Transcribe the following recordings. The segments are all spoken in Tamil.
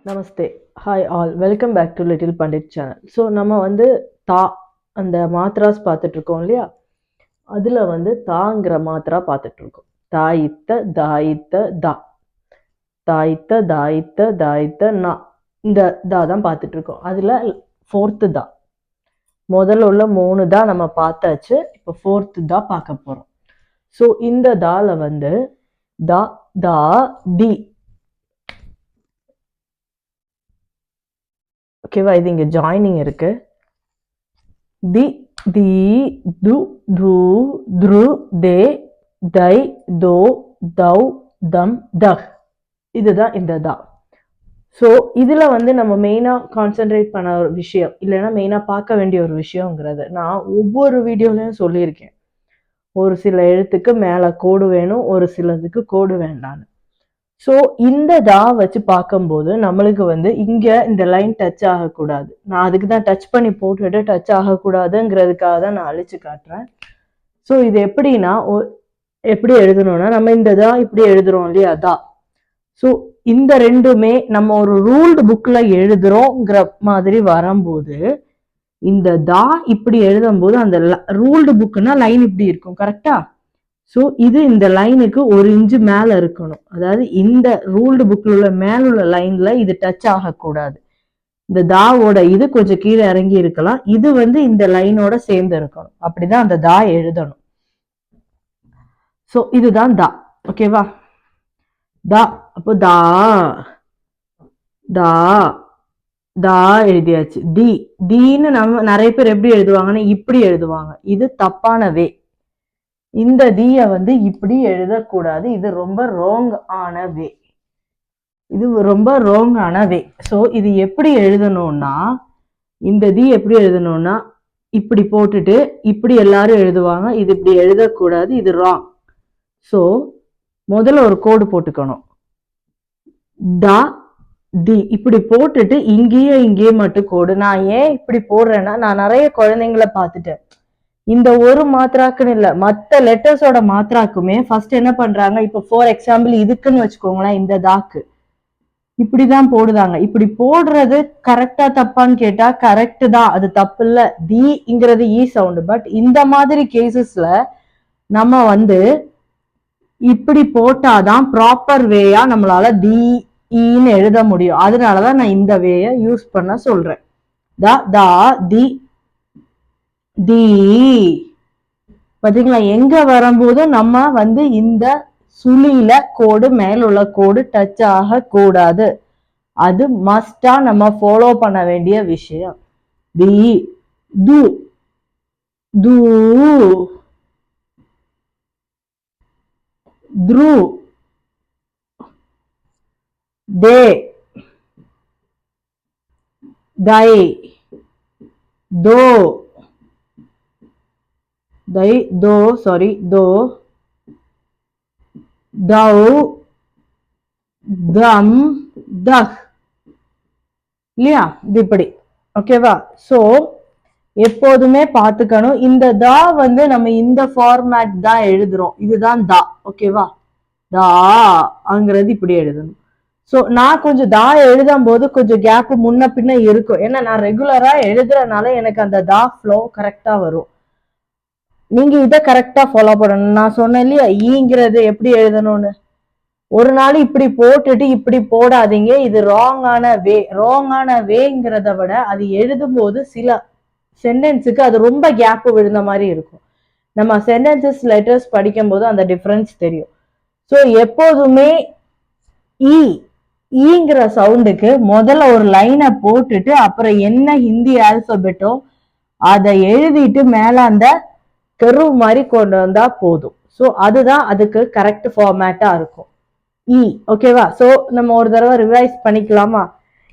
Namaste. Hi all. Welcome back to Little Pandit channel. So நம்ம தா அந்த மாத்ராஸ் பார்த்துட்டு இருக்கோம் இல்லையா? அதில் தாங்கிற மாத்ரா பார்த்துட்டு இருக்கோம். தாயித்த தாயித்த தா, தாயித்த தாயித்த தாயித்த நா, இந்த தா தான் பார்த்துட்டு இருக்கோம். அதில் ஃபோர்த்து தா. முதல்ல உள்ள 3 தான் நம்ம பார்த்தாச்சு. இப்போ ஃபோர்த்து தான் பார்க்க போகிறோம். ஸோ இந்த தால தா தா டி. ஓகேவா? இது இங்கே ஜாயினிங் இருக்கு. தி தி து து த்ரு தே தை தோ தௌ தம் தஹ். இதுதான் இந்த தா. ஸோ இதில் நம்ம மெயினாக கான்சென்ட்ரேட் பண்ண ஒரு விஷயம், இல்லைன்னா மெயினாக பார்க்க வேண்டிய ஒரு விஷயங்கிறது நான் ஒவ்வொரு வீடியோலையும் சொல்லியிருக்கேன். ஒரு சில எழுத்துக்கு மேலே கோடு வேணும், ஒரு சிலதுக்கு கோடு வேண்டான்னு. ஸோ இந்த தா வச்சு பார்க்கும்போது நம்மளுக்கு இங்கே இந்த லைன் டச் ஆகக்கூடாது. நான் அதுக்கு தான் டச் பண்ணி போட்டுட்டு டச் ஆகக்கூடாதுங்கிறதுக்காக தான் நான் அழிச்சு காட்டுறேன். ஸோ இது எப்படின்னா, எப்படி எழுதணும்னா, நம்ம இந்த தா இப்படி எழுதுறோம் இல்லையா, தா. ஸோ இந்த ரெண்டுமே நம்ம ஒரு ரூல்டு புக்கில் எழுதுறோங்கிற மாதிரி வரும்போது, இந்த தா இப்படி எழுதும்போது அந்த ரூல்டு புக்குன்னா லைன் இப்படி இருக்கும், கரெக்டா? ஸோ இது இந்த லைனுக்கு 1 இன்ச்சு மேலே இருக்கணும். அதாவது இந்த ரூல்டு புக்கில் உள்ள மேலுள்ள லைன்ல இது டச் ஆகக்கூடாது. இந்த தாவோட இது கொஞ்சம் கீழே இறங்கி இருக்கலாம். இது இந்த லைனோட சேர்ந்து இருக்கணும். அப்படிதான் அந்த தா எழுதணும். ஸோ இதுதான் தா. ஓகேவா? தா. அப்போ தா தா தா எழுதியாச்சு. டி டீன்னு நம்ம நிறைய பேர் எப்படி எழுதுவாங்கன்னா இப்படி எழுதுவாங்க. இது தப்பான வே. இந்த தீய இப்படி எழுதக்கூடாது. இது ரொம்ப ராங் ஆன வே. இது ரொம்ப ராங் ஆன வே. ஸோ இது எப்படி எழுதணும்னா, இந்த தீ எப்படி எழுதணும்னா இப்படி போட்டுட்டு இப்படி எல்லாரும் எழுதுவாங்க. இது இப்படி எழுதக்கூடாது. இது ராங். ஸோ முதல்ல ஒரு கோடு போட்டுக்கணும். டா டி இப்படி போட்டுட்டு இங்கேயே மட்டும் கோடு. நான் ஏன் இப்படி போடுறேன்னா, நான் நிறைய குழந்தைங்களை பார்த்துட்டேன். இந்த ஒரு மாத்திராக்குன்னு இல்லை, மற்ற லெட்டர்ஸோட மாத்திராக்குமே ஃபர்ஸ்ட் என்ன பண்றாங்க, இப்போ ஃபார் எக்ஸாம்பிள் இதுக்குன்னு வச்சுக்கோங்களேன், இந்த தாக்கு இப்படிதான் போடுதாங்க. இப்படி போடுறது கரெக்டா தப்பான்னு கேட்டா கரெக்ட் தான், அது தப்பு இல்லை. தீங்கிறது ஈ சவுண்டு. பட் இந்த மாதிரி கேசஸ்ல நம்ம இப்படி போட்டாதான் ப்ராப்பர் வேயா நம்மளால ஈன்னு எழுத முடியும். அதனாலதான் நான் இந்த வேயை யூஸ் பண்ண சொல்றேன். தா தா தி தி. பாத்தீங்களா? எங்க வரும்போது நம்ம இந்த சுழியில கோடு, மேலுள்ள கோடு டச் ஆக கூடாது. அது மஸ்டா நம்ம ஃபாலோ பண்ண வேண்டிய விஷயம். தி து து த்ரு தே தை தோ தோ தௌ தம் தஹ். இல்லையா? இது இப்படி. ஓகேவா? சோ எப்போதுமே பார்த்துக்கணும், இந்த தா நம்ம இந்த ஃபார்மேட் தான் எழுதுறோம். இதுதான் தா. ஓகேவா? தாங்கிறது இப்படி எழுதணும். ஸோ நான் கொஞ்சம் தா எழுதும் போது கொஞ்சம் கேப் முன்ன பின்ன இருக்கும். ஏன்னா நான் ரெகுலரா எழுதுறதுனால எனக்கு அந்த தா ஃப்ளோ கரெக்டா வரும். நீங்க இதை கரெக்டா ஃபாலோ பண்ணணும். நான் சொன்னேன் இல்லையா, ஈங்கிறது எப்படி எழுதணும்னு. ஒரு நாள் இப்படி போட்டுட்டு இப்படி போடாதீங்க. இது ராங்கான வே. ராங்கான வேங்கிறத விட அது எழுதும் போது சில சென்டென்ஸுக்கு அது ரொம்ப கேப் விழுந்த மாதிரி இருக்கும். நம்ம சென்டென்சஸ் லெட்டர்ஸ் படிக்கும் போது அந்த டிஃபரன்ஸ் தெரியும். ஸோ எப்போதுமே ஈங்கிற சவுண்டுக்கு முதல்ல ஒரு லைனை போட்டுட்டு அப்புறம் என்ன ஹிந்தி ஆல்பபெட்டோ அதை எழுதிட்டு மேல அந்த கர்வ் மாதிரி கொண்டு வந்தா போதும். ஸோ அதுதான் அதுக்கு கரெக்ட் ஃபார்மேட்டா இருக்கும். ஓகேவா? ஸோ நம்ம ஒரு தடவை ரிவைஸ் பண்ணிக்கலாமா?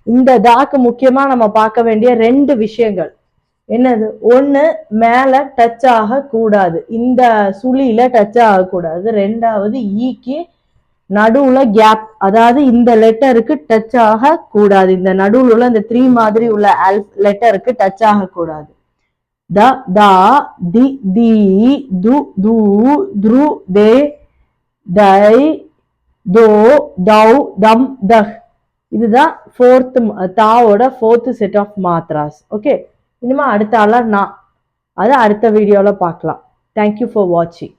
இந்த தாக்கு முக்கியமா நம்ம பார்க்க வேண்டிய 2 விஷயங்கள் என்னது? ஒண்ணு, மேல டச் ஆக கூடாது, இந்த சுழியில டச் ஆகக்கூடாது. 2வது, ஈக்கு நடுவுல கேப், அதாவது இந்த லெட்டருக்கு டச் ஆக கூடாது. இந்த நடுவுல உள்ள இந்த 3 மாதிரி உள்ள லெட்டருக்கு டச் ஆக கூடாது. த தா தி தி து து த்ரு தே தை தோ தௌ தம் தஹ். இதுதான் ஃபோர்த் தாவோட ஃபோர்த் செட் ஆஃப் மாத்ராஸ். ஓகே, இனிமே அடுத்த ஆளா நான் அதை அடுத்த வீடியோவில் பார்க்கலாம். தேங்க்யூ ஃபார் வாட்சிங்.